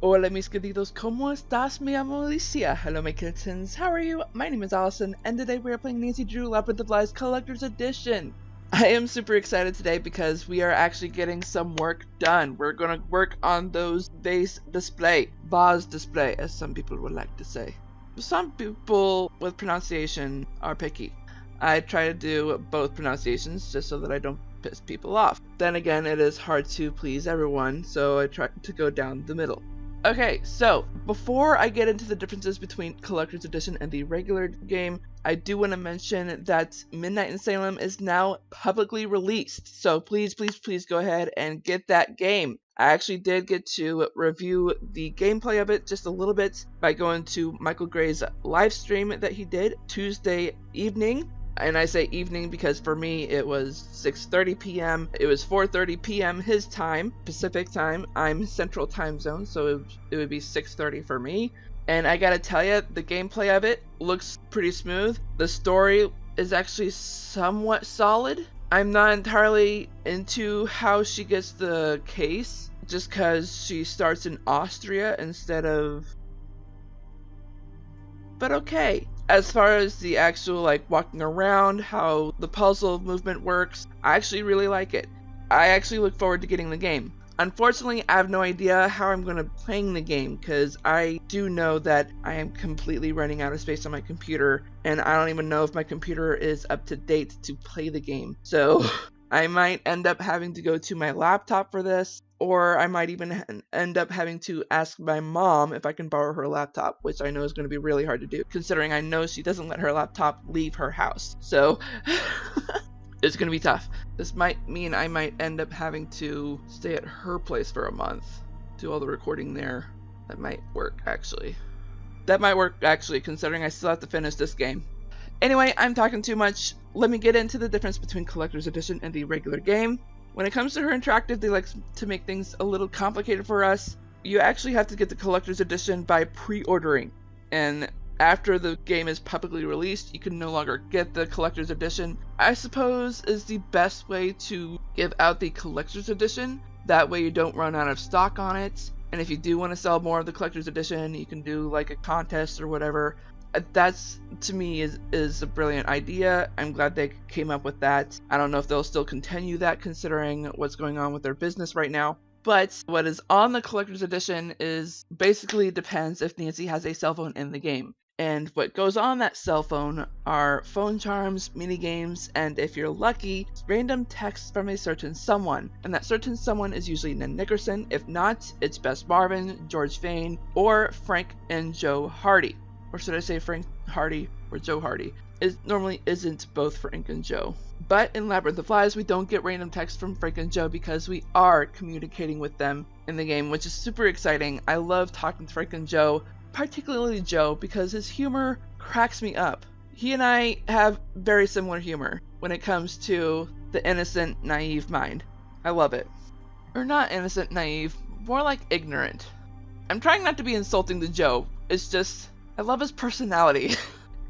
Hola mis queridos, ¿cómo estás? Me llamo Alicia. Hello my kittens, how are you? My name is Allison, and today we are playing Nancy Drew Labyrinth of Lies Collector's Edition. I am super excited today because we are actually getting some work done. We're gonna work on those vase display, as some people would like to say. Some people with pronunciation are picky. I try to do both pronunciations just so that I don't piss people off. Then again, it is hard to please everyone, so I try to go down the middle. Okay, so before I get into the differences between Collector's Edition and the regular game, I do want to mention that Midnight in Salem is now publicly released. So please go ahead and get that game. I actually did get to review the gameplay of it just a little bit by going to Michael Gray's live stream that he did Tuesday evening. And I say evening because for me it was 6:30 p.m. It was 4:30 p.m. his time, Pacific time. I'm Central Time Zone, so it would be 6:30 for me. And I gotta tell you, the gameplay of it looks pretty smooth. The story is actually somewhat solid. I'm not entirely into how she gets the case, just because she starts in Austria instead of... But okay. As far as the actual walking around, how the puzzle movement works, I actually really like it. I actually look forward to getting the game. Unfortunately, I have no idea how I'm going to be playing the game because I do know that I am completely running out of space on my computer and I don't even know if my computer is up to date to play the game. So I might end up having to go to my laptop for this, or I might even end up having to ask my mom if I can borrow her laptop, which I know is going to be really hard to do, considering I know she doesn't let her laptop leave her house. So it's going to be tough. This might mean I might end up having to stay at her place for a month, do all the recording there. That might work, actually. Considering I still have to finish this game. Anyway, I'm talking too much. Let me get into the difference between Collector's Edition and the regular game. When it comes to her interactive, they like to make things a little complicated for us. You actually have to get the Collector's Edition by pre-ordering. And after the game is publicly released, you can no longer get the Collector's Edition. I suppose is the best way to give out the Collector's Edition. That way you don't run out of stock on it. And if you do want to sell more of the Collector's Edition, you can do like a contest or whatever. That's, to me, is a brilliant idea. I'm glad they came up with that. I don't know if they'll still continue that considering what's going on with their business right now. But what is on the Collector's Edition is basically depends if Nancy has a cell phone in the game. And what goes on that cell phone are phone charms, minigames, and if you're lucky, random texts from a certain someone. And that certain someone is usually Nan Nickerson. If not, it's Bess Marvin, George Fane, or Frank and Joe Hardy. Or should I say Frank Hardy or Joe Hardy? It normally isn't both Frank and Joe. But in Labyrinth of Lies, we don't get random text from Frank and Joe because we are communicating with them in the game, which is super exciting. I love talking to Frank and Joe, particularly Joe, because his humor cracks me up. He and I have very similar humor when it comes to the innocent, naive mind. I love it. Or not innocent, naive, more like ignorant. I'm trying not to be insulting to Joe. It's just... I love his personality.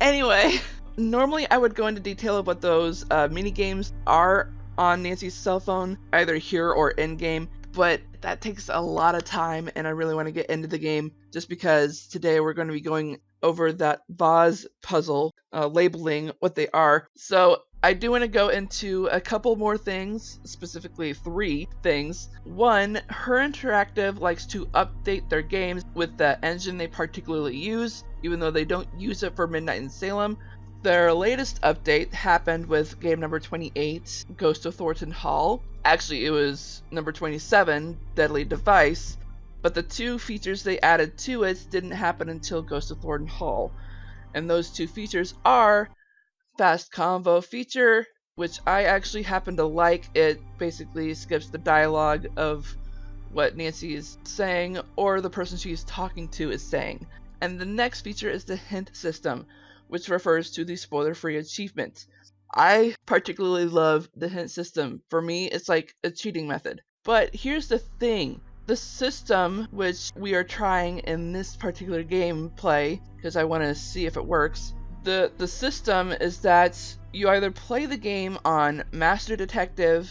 Anyway, normally I would go into detail of what those mini games are on Nancy's cell phone, either here or in-game, but that takes a lot of time and I really want to get into the game just because today we're going to be going over that vase puzzle, labeling what they are. So I do want to go into a couple more things, specifically 3 things. One, Her Interactive likes to update their games with the engine they particularly use, even though they don't use it for Midnight in Salem. Their latest update happened with game number 28, Ghost of Thornton Hall. Actually, it was number 27, Deadly Device, but the 2 features they added to it didn't happen until Ghost of Thornton Hall. And those 2 features are Fast Convo feature, which I actually happen to like. It basically skips the dialogue of what Nancy is saying or the person she's talking to is saying. And the next feature is the hint system, which refers to the spoiler-free achievement. I particularly love the hint system. For me, it's like a cheating method. But here's the thing. The system which we are trying in this particular gameplay, because I want to see if it works, the system is that you either play the game on Master Detective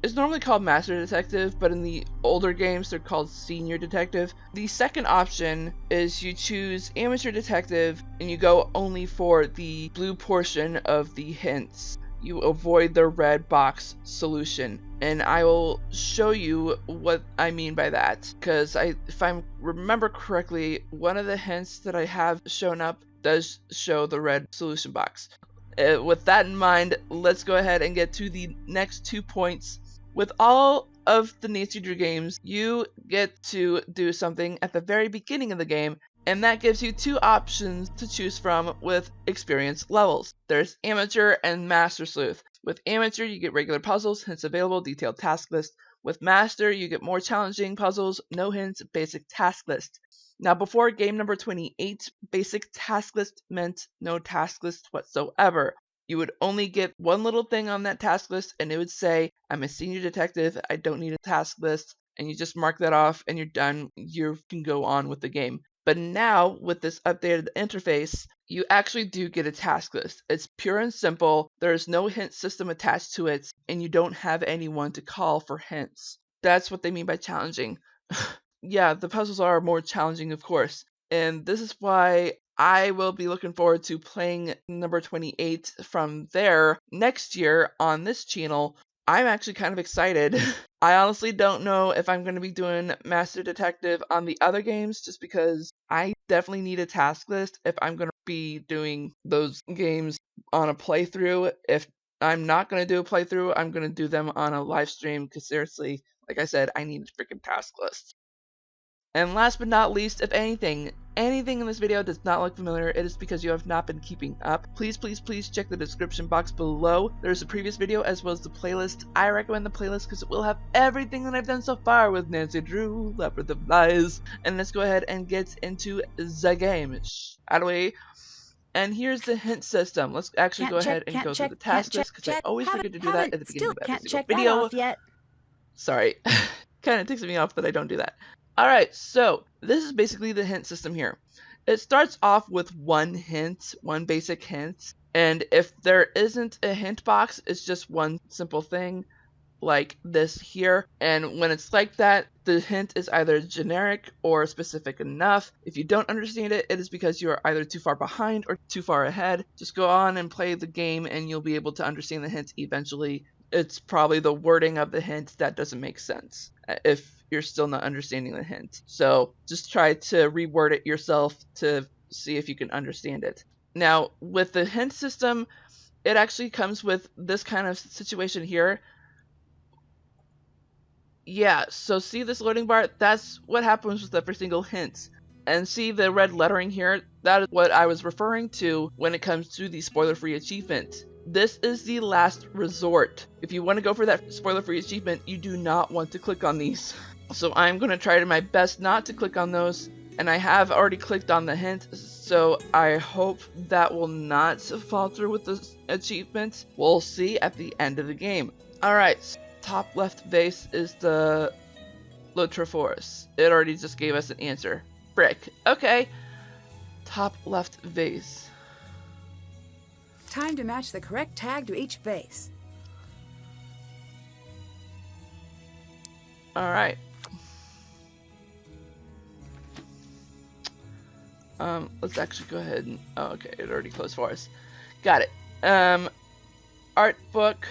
It's normally called Master Detective, but in the older games they're called Senior Detective. The second option is you choose Amateur Detective and you go only for the blue portion of the hints. You avoid the red box solution, and I will show you what I mean by that, because if I remember correctly, one of the hints that I have shown up does show the red solution box. With that in mind, let's go ahead and get to the next 2 points. With all of the Nancy Drew games, you get to do something at the very beginning of the game, and that gives you 2 options to choose from with experience levels. There's Amateur and Master Sleuth. With Amateur, you get regular puzzles, hints available, detailed task list. With Master, you get more challenging puzzles, no hints, basic task list. Now, before game number 28, basic task list meant no task list whatsoever. You would only get one little thing on that task list, and it would say, I'm a senior detective, I don't need a task list, and you just mark that off and you're done. You can go on with the game. But now, with this updated interface, you actually do get a task list. It's pure and simple, there's no hint system attached to it, and you don't have anyone to call for hints. That's what they mean by challenging. Yeah, the puzzles are more challenging, of course, and this is why I will be looking forward to playing number 28 from there next year on this channel. I'm actually kind of excited. I honestly don't know if I'm going to be doing Master Detective on the other games, just because I definitely need a task list if I'm going to be doing those games on a playthrough. If I'm not going to do a playthrough, I'm going to do them on a live stream, because seriously, like I said, I need a freaking task list. And last but not least, if anything in this video does not look familiar, it is because you have not been keeping up. Please check the description box below. There's a previous video as well as the playlist. I recommend the playlist because it will have everything that I've done so far with Nancy Drew, Labyrinth of Lies. And let's go ahead and get into the game. Out of the way. And here's the hint system. Let's actually go ahead and go through the task list, because I always forget to do that at the beginning of every single video. Sorry. Kind of ticks me off that I don't do that. Alright, so this is basically the hint system here. It starts off with one hint, one basic hint, and if there isn't a hint box, it's just one simple thing like this here. And when it's like that, the hint is either generic or specific enough. If you don't understand it, it is because you are either too far behind or too far ahead. Just go on and play the game and you'll be able to understand the hint eventually. It's probably the wording of the hint that doesn't make sense if you're still not understanding the hint. So just try to reword it yourself to see if you can understand it. Now, with the hint system, it actually comes with this kind of situation here. Yeah, so see this loading bar? That's what happens with every single hint. And see the red lettering here? That is what I was referring to when it comes to the spoiler-free achievement. This is the last resort. If you want to go for that spoiler-free achievement, you do not want to click on these. So I'm going to try my best not to click on those, and I have already clicked on the hint, so I hope that will not fall through with the achievement. We'll see at the end of the game. Alright, top left vase is the Lotrophorus. It already just gave us an answer. Frick. Okay. Top left vase. Time to match the correct tag to each vase. Alright. Let's actually go ahead and... Oh, okay, it already closed for us. Got it. Art book.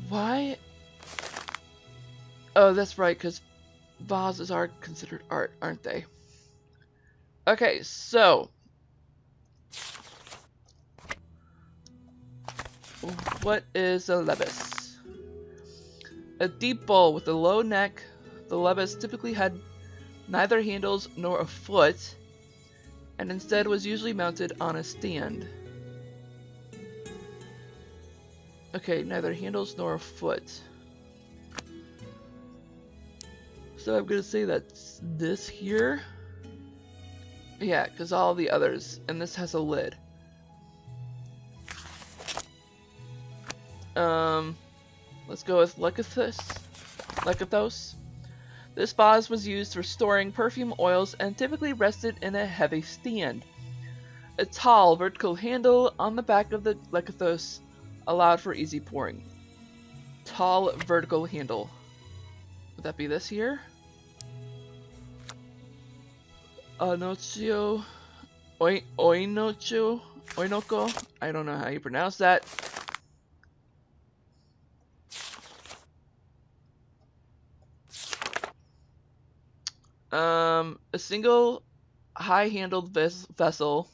Why? Oh, that's right, because vases are considered art, aren't they? Okay, so what is a lebus? A deep bowl with a low neck. The lebus typically had neither handles nor a foot, and instead was usually mounted on a stand. Okay, neither handles nor a foot. So I'm gonna say that's this here. Yeah, because all the others, and this has a lid. Let's go with Lekythos. This vase was used for storing perfume oils and typically rested in a heavy stand. A tall, vertical handle on the back of the lekythos allowed for easy pouring. Tall, vertical handle. Would that be this here? Oinocho... Oinoko? I don't know how you pronounce that. A single high-handled vessel,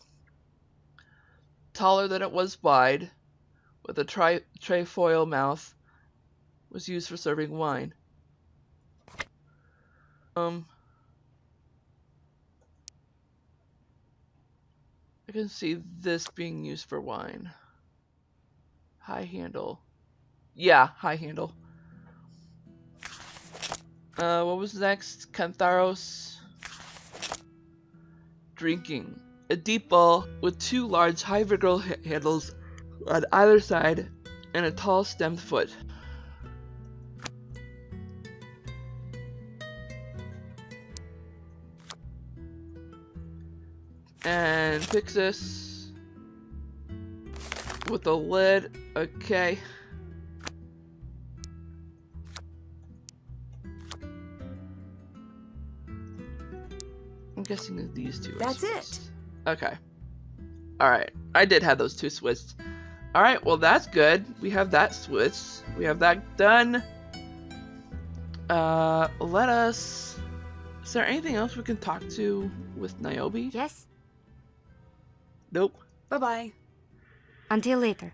taller than it was wide, with a trefoil mouth, was used for serving wine. I can see this being used for wine. High handle. Yeah, high handle. What was next? Cantharos. Drinking. A deep bowl with two large high vertical handles on either side and a tall stemmed foot. And Pixis with a lid. Okay. I'm guessing these two are That's switched. it. Okay. Alright. I did have those two switched. Alright, well that's good. We have that switched. We have that done. Let us... Is there anything else we can talk to with Niobe? Yes? Nope. Bye-bye. Until later.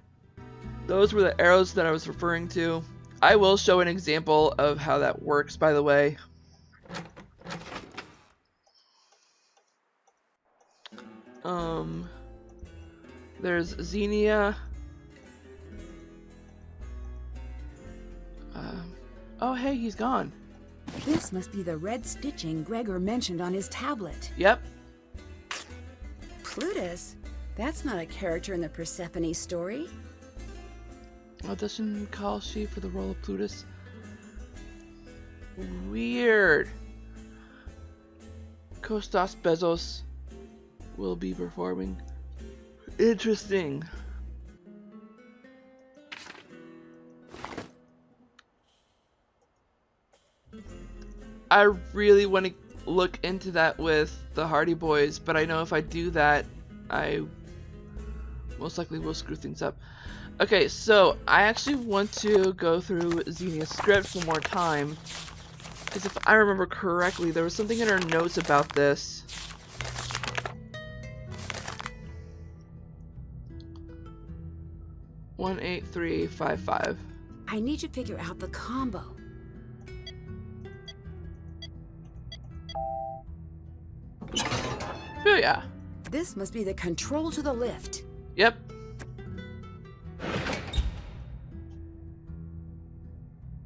Those were the arrows that I was referring to. I will show an example of how that works, by the way. There's Xenia. Oh, hey, he's gone. This must be the red stitching Gregor mentioned on his tablet. Yep. Plutus? That's not a character in the Persephone story. Audition call sheet for the role of Plutus. Weird. Kostas Bezos will be performing. Interesting. I really want to look into that with the Hardy Boys, but I know if I do that, I most likely will screw things up. Okay, so I actually want to go through Xenia's script one more time, because if I remember correctly, there was something in her notes about this. One, 8, 3, 5, 5. I need to figure out the combo. Oh yeah. This must be the control to the lift. Yep.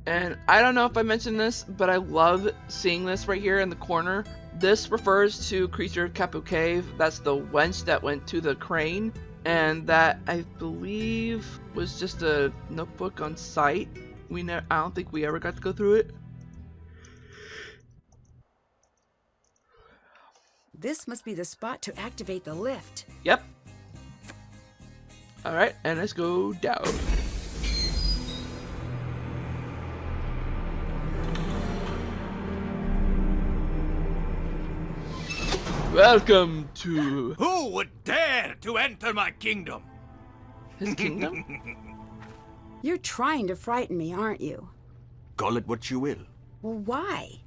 And I don't know if I mentioned this, but I love seeing this right here in the corner. This refers to Creature of Kapoor Cave. That's the wench that went to the crane. And that, I believe, was just a notebook on site. I don't think we ever got to go through it. This must be the spot to activate the lift. Yep. Alright, and let's go down. Welcome to... Who would dare to enter my kingdom? his kingdom? You're trying to frighten me, aren't you? Call it what you will. Well, why?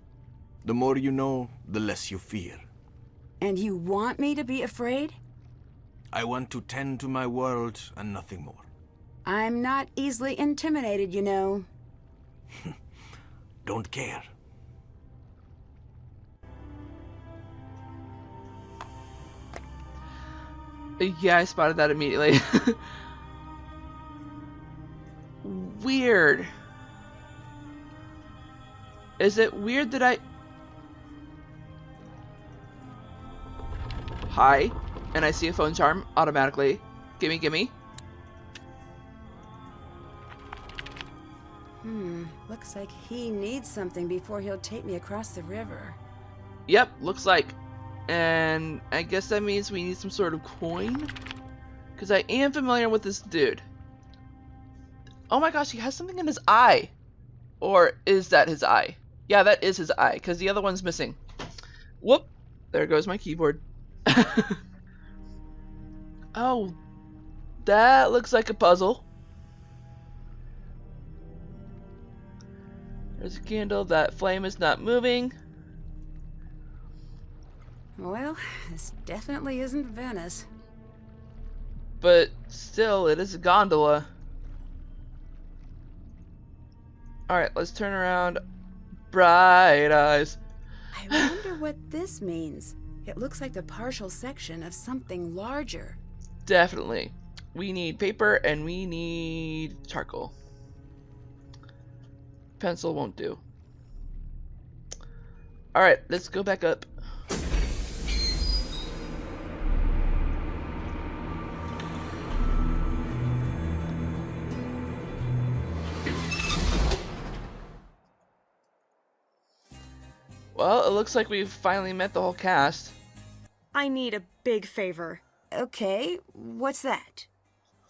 The more you know, the less you fear. And you want me to be afraid? I want to tend to my world and nothing more. I'm not easily intimidated, you know. Don't care. Yeah, I spotted that immediately. Weird. Is it weird that I... Hi, and I see a phone charm automatically. Gimme, gimme. Looks like he needs something before he'll take me across the river. Yep, looks like. And I guess that means we need some sort of coin. Because I am familiar with this dude. Oh my gosh, he has something in his eye. Or is that his eye? Yeah, that is his eye, because the other one's missing. Whoop! There goes my keyboard. Oh, that looks like a puzzle. There's a candle. That flame is not moving. Well, this definitely isn't Venice. But still, it is a gondola. Alright, let's turn around. Bright eyes. I wonder what this means. It looks like the partial section of something larger. Definitely. We need paper and we need charcoal. Pencil won't do. Alright, let's go back up. Well, it looks like we've finally met the whole cast. I need a big favor. Okay, what's that?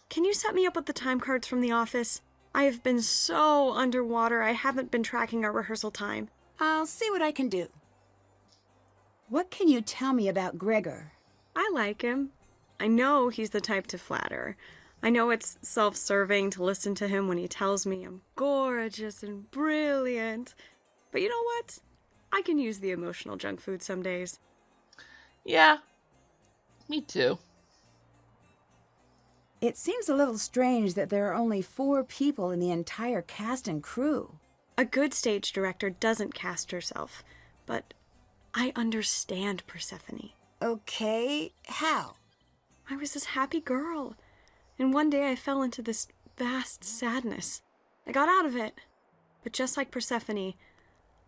Can you set me up with the time cards from the office? I have been so underwater, I haven't been tracking our rehearsal time. I'll see what I can do. What can you tell me about Gregor? I like him. I know he's the type to flatter. I know it's self-serving to listen to him when he tells me I'm gorgeous and brilliant. But you know what? I can use the emotional junk food some days. Yeah, me too. It seems a little strange that there are only 4 people in the entire cast and crew. A good stage director doesn't cast herself, but I understand Persephone. Okay, how? I was this happy girl, and one day I fell into this vast sadness. I got out of it, but just like Persephone,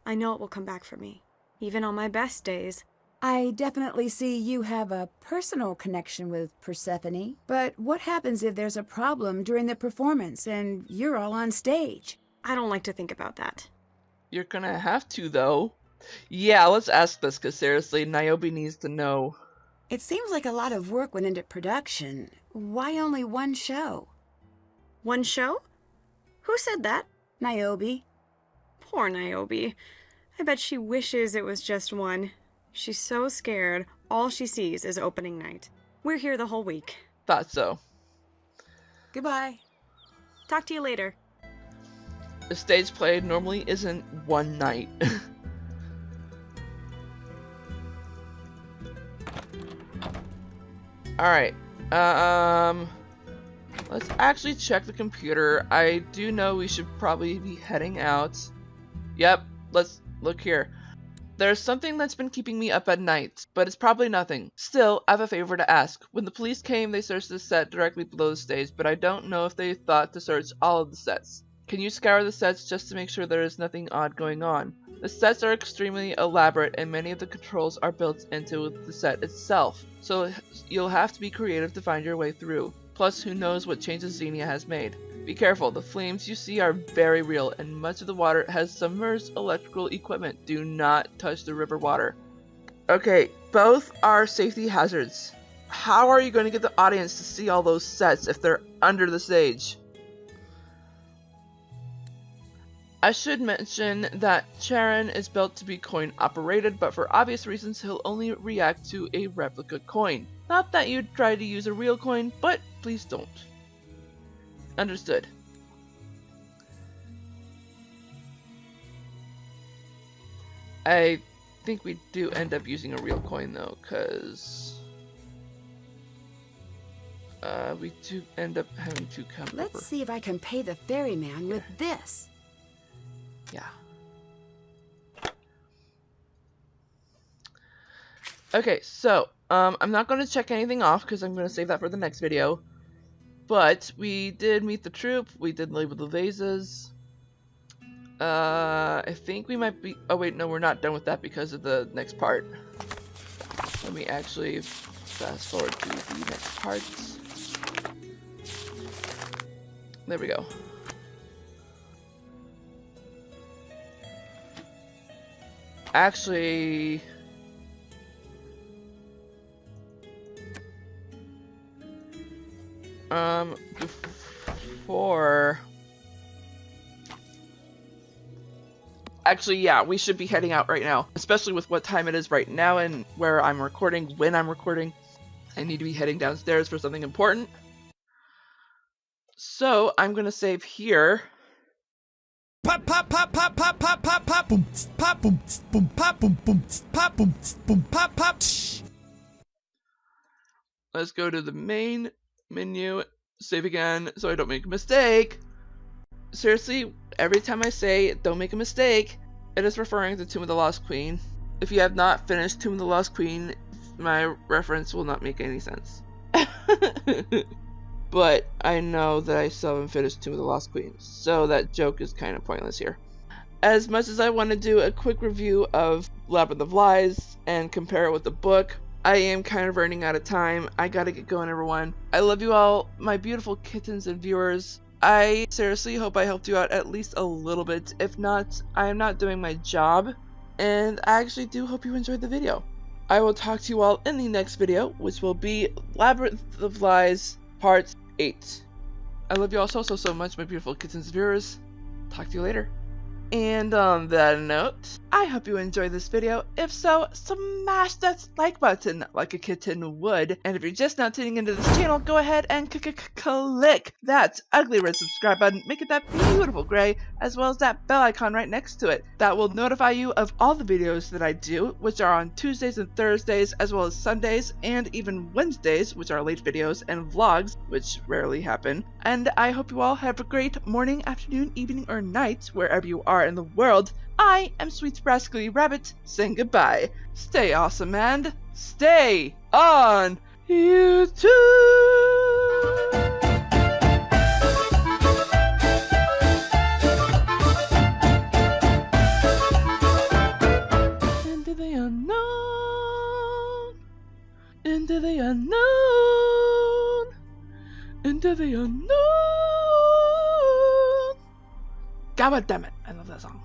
I know it will come back for me, even on my best days. I definitely see you have a personal connection with Persephone, but what happens if there's a problem during the performance and you're all on stage? I don't like to think about that. You're gonna have to, though. Yeah, let's ask this, because seriously, Niobe needs to know. It seems like a lot of work went into production. Why only one show? One show? Who said that? Niobe. Poor Niobe. I bet she wishes it was just one. She's so scared, all she sees is opening night. We're here the whole week. Thought so. Goodbye. Talk to you later. A stage play normally isn't one night. Alright, let's actually check the computer. I do know we should probably be heading out. Yep, let's look here. There's something that's been keeping me up at night, but it's probably nothing. Still, I have a favor to ask. When the police came, they searched the set directly below the stage, but I don't know if they thought to search all of the sets. Can you scour the sets just to make sure there is nothing odd going on? The sets are extremely elaborate and many of the controls are built into the set itself, so you'll have to be creative to find your way through. Plus, who knows what changes Xenia has made. Be careful, the flames you see are very real and much of the water has submerged electrical equipment. Do not touch the river water. Okay, both are safety hazards. How are you going to get the audience to see all those sets if they're under the stage? I should mention that Charon is built to be coin operated, but for obvious reasons he'll only react to a replica coin. Not that you'd try to use a real coin, but please don't. Understood. I think we do end up using a real coin though, because we do end up having to come over. Let's see if I can pay the ferryman with this. Yeah. Okay, so I'm not going to check anything off because I'm going to save that for the next video. But we did meet the troupe. We did label the vases. I think we might be. Oh wait, no, we're not done with that because of the next part. Let me actually fast forward to the next parts. There we go. Actually, Before... Actually, yeah, we should be heading out right now, especially with what time it is right now and where I'm recording, when I'm recording. I need to be heading downstairs for something important. So, I'm gonna save here. Pop pop pop pop pop pop pop pop boom pop boom boom pop boom boom pop boom boom pop pop. Let's go to the main menu, save again so I don't make a mistake. Seriously, every time I say don't make a mistake, it is referring to Tomb of the Lost Queen. If you have not finished Tomb of the Lost Queen, my reference will not make any sense. But I know that I still haven't finished Tomb of the Lost Queen, so that joke is kind of pointless here. As much as I want to do a quick review of Labyrinth of Lies and compare it with the book, I am kind of running out of time. I gotta get going, everyone. I love you all, my beautiful kittens and viewers. I seriously hope I helped you out at least a little bit. If not, I am not doing my job. And I actually do hope you enjoyed the video. I will talk to you all in the next video, which will be Labyrinth of Lies Part 8. I love you all so much, my beautiful kittens and viewers. Talk to you later. And on that note, I hope you enjoyed this video. If so, smash that like button like a kitten would. And if you're just now tuning into this channel, go ahead and click that ugly red subscribe button, make it that beautiful gray, as well as that bell icon right next to it. That will notify you of all the videos that I do, which are on Tuesdays and Thursdays, as well as Sundays, and even Wednesdays, which are late videos, and vlogs, which rarely happen. And I hope you all have a great morning, afternoon, evening, or night, wherever you are in the world. I am Sweet Rascally Rabbit saying goodbye. Stay awesome and stay on YouTube! Into the unknown, into the unknown, into the unknown. God damn it, I love that song.